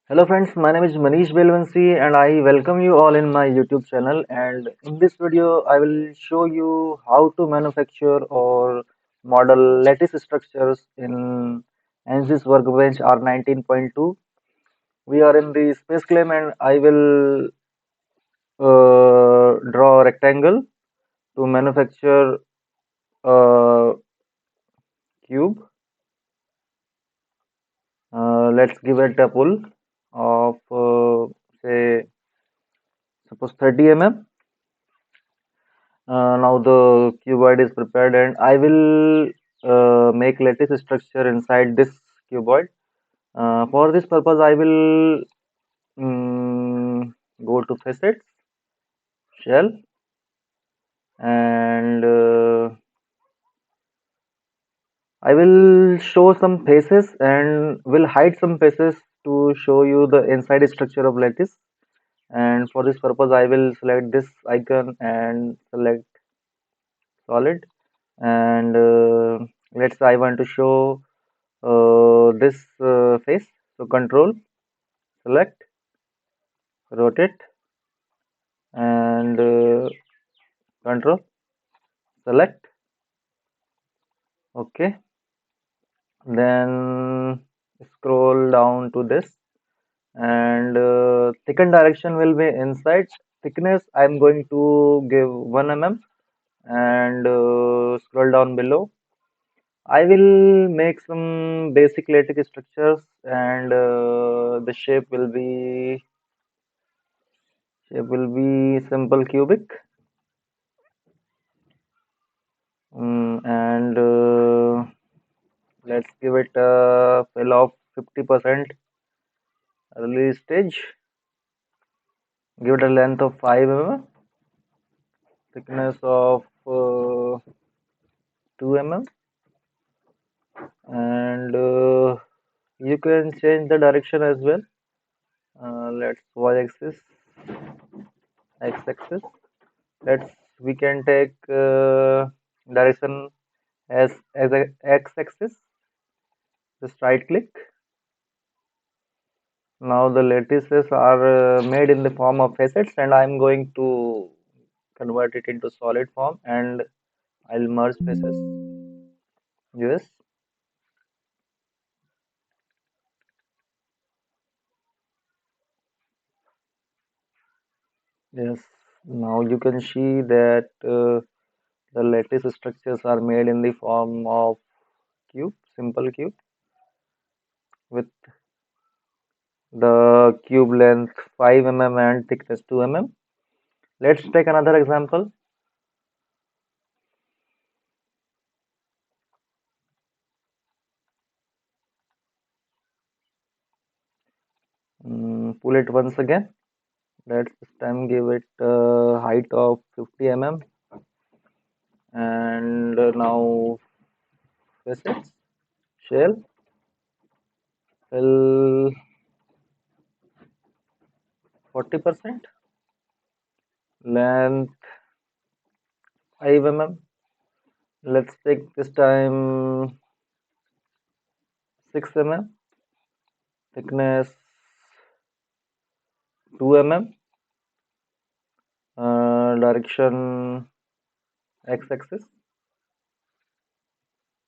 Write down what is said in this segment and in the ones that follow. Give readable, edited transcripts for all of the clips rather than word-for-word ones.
Hello friends, my name is Manish Belvansi and I welcome you all in my YouTube channel, and in this video I will show you how to manufacture or model lattice structures in ANSYS Workbench R19.2. We are in the space claim and I will draw a rectangle to manufacture a cube. Let's give it a pull of say suppose 30 mm. Now the cuboid is prepared and I will make lattice structure inside this cuboid. For this purpose I will go to facets, shell, and I will show some faces and will hide some faces to show you the inside structure of lattice. And for this purpose I will select this icon and select solid, and let's say I want to show this face. So control, select, rotate, and control, select. Okay. Then scroll down to this, and thicken direction will be inside. Thickness I'm going to give 1 mm, and scroll down below. I will make some basic lattice structures, and the shape will be simple cubic. And let's give it a fill of 50% early stage. Give it a length of 5 mm, thickness of 2 mm, and you can change the direction as well. Let's y-axis, x-axis. We can take direction as a x-axis. Just right click. Now the lattices are made in the form of facets, and I'm going to convert it into solid form, and I'll merge faces. Yes, yes. Now you can see that the lattice structures are made in the form of cube, simple cube, with the cube length 5 mm and thickness 2 mm. Let's take another example. Pull it once again. Let's this time give it a height of 50 mm, and now facets, shell, fill 40%, length 5 mm. Let's take this time 6 mm, thickness 2 mm, direction x-axis,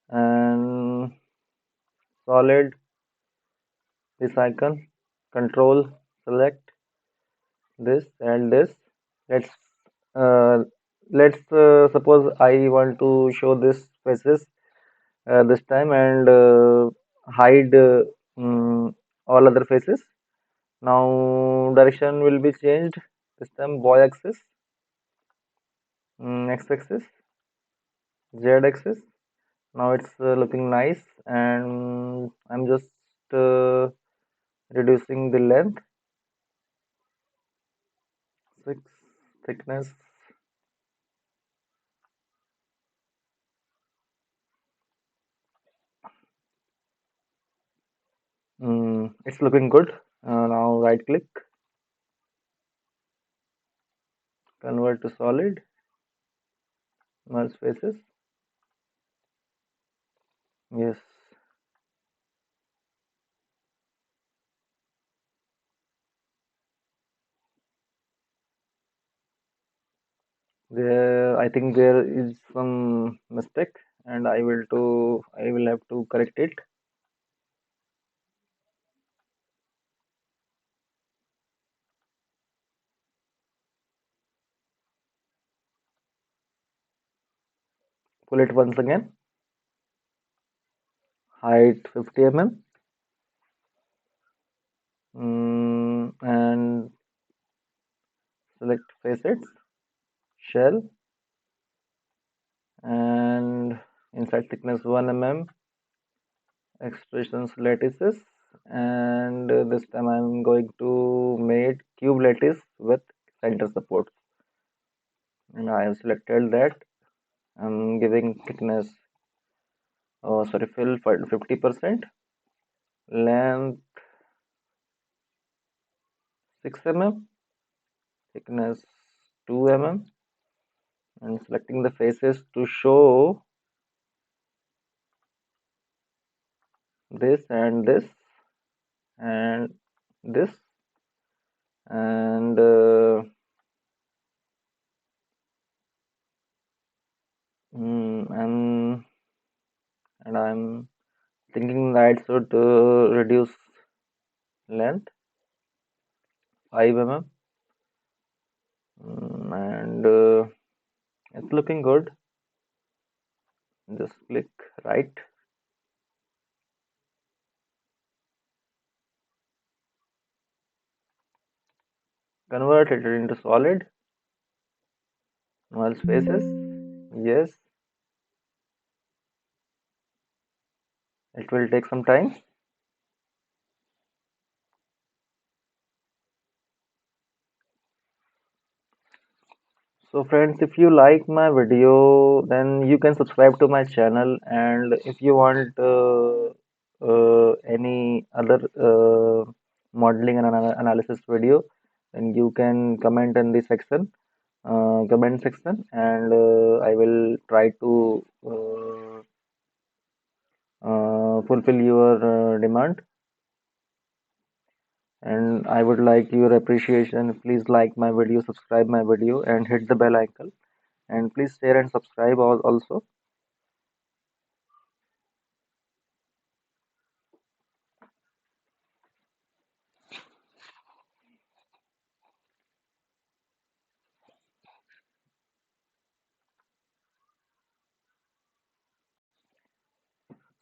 and solid, this icon, control, select this and this. Let's uh, let's suppose I want to show this faces this time, and hide all other faces. Now direction will be changed. This time y-axis, x-axis, z-axis. Now it's looking nice, and I'm just uh, reducing the length, 6, thickness. It's looking good. Now right click, convert to solid, merge faces. Yes. There, I think there is some mistake, and I will have to correct it. Pull it once again. Height 50 mm. And select facets, shell, and inside thickness 1 mm, expressions lattices, and this time I'm going to make cube lattice with center support, and I have selected that. I'm giving thickness, oh sorry, fill for 50%, length 6 mm, thickness 2 mm, and selecting the faces to show this and this and this, and and I'm thinking that I should reduce length 5 mm, and it's looking good. Just click right, convert it into solid, null spaces. Yes, it will take some time. So friends, if you like my video, then you can subscribe to my channel, and if you want any other modeling and analysis video, then you can comment in the section, comment section, and I will try to fulfill your demand. And I would like your appreciation. Please like my video, subscribe my video, and hit the bell icon, and please share and subscribe also.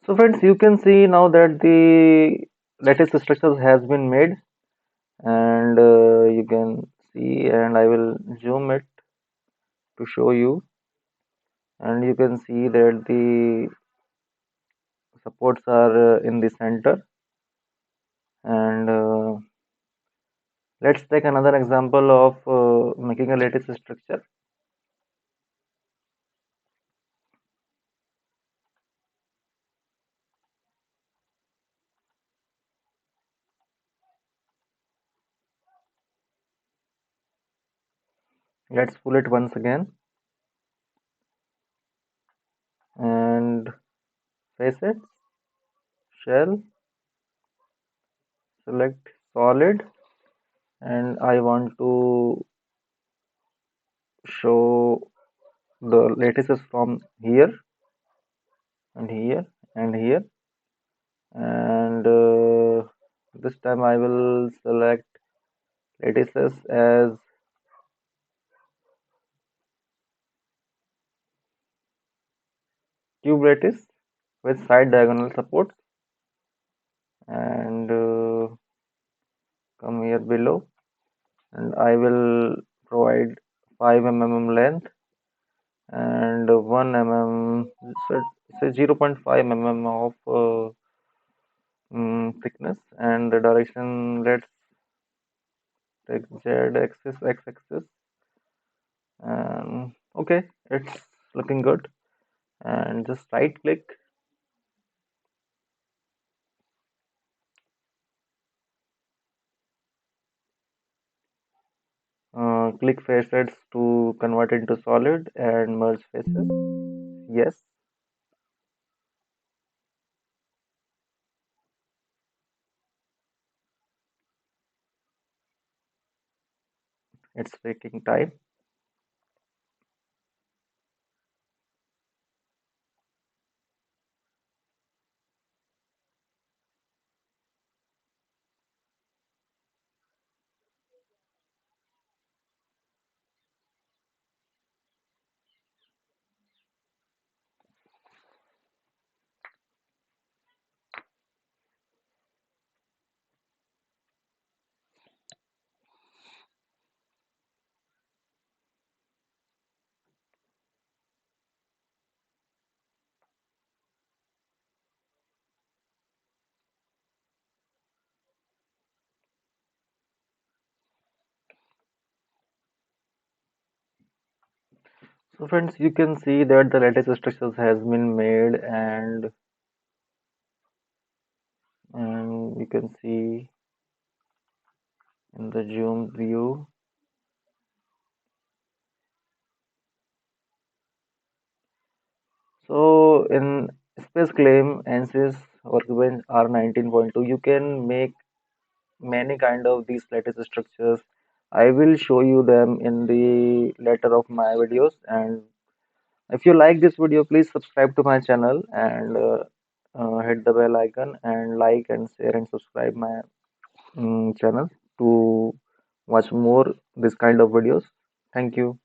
So friends, you can see now that the lattice structure has been made, and you can see, and I will zoom it to show you, and you can see that the supports are in the center. And let's take another example of making a lattice structure. Let's pull it once again, and face it, shell, select solid, and I want to show the lattices from here and here and here, and this time I will select lattices as cube lattice with side diagonal supports, and come here below, and I will provide 5 mm length and 1 mm, so say 0.5 mm of thickness, and the direction, let's take z axis, x axis, and okay, it's looking good. And just right click, click facets to convert into solid, and merge faces. Yes, it's taking time. So friends, you can see that the lattice structures has been made, and you can see in the zoom view. So in Space Claim ANSYS Workbench R19.2, you can make many kind of these lattice structures. I will show you them in the later of my videos. And if you like this video, please subscribe to my channel and hit the bell icon and like and share and subscribe my channel to watch more this kind of videos. Thank you.